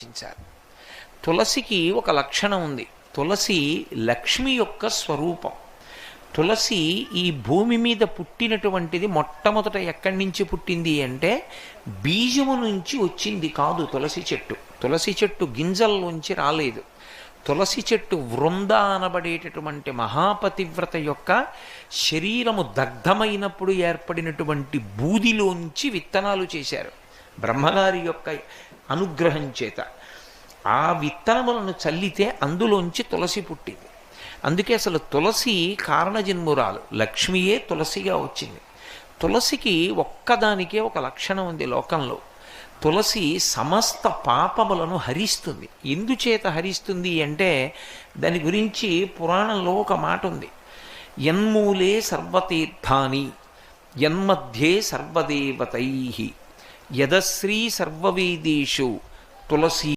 ఆలోచించాలి. తులసికి ఒక లక్షణం ఉంది. తులసి లక్ష్మి యొక్క స్వరూపం. తులసి ఈ భూమి మీద పుట్టినటువంటిది మొట్టమొదట ఎక్కడి నుంచి పుట్టింది అంటే బీజము నుంచి వచ్చింది కాదు. తులసి చెట్టు గింజల్లోంచి రాలేదు. తులసి చెట్టు వృంద అనబడేటటువంటి మహాపతివ్రత యొక్క శరీరము దగ్ధమైనప్పుడు ఏర్పడినటువంటి బూదిలోంచి విత్తనాలు చేశారు బ్రహ్మగారి యొక్క అనుగ్రహం చేత. ఆ విత్తనములను చల్లితే అందులోంచి తులసి పుట్టింది. అందుకే అసలు తులసి కారణజన్మురాలు, లక్ష్మియే తులసిగా వచ్చింది. తులసికి ఒక్కదానికే ఒక లక్షణం ఉంది లోకంలో. తులసి సమస్త పాపములను హరిస్తుంది. ఎందుచేత హరిస్తుంది అంటే దాని గురించి పురాణంలో ఒక మాట ఉంది. యన్మూలే సర్వతీర్థాని యన్మధ్యే సర్వదేవతై యదశ్రీ సర్వవేదేషు తులసి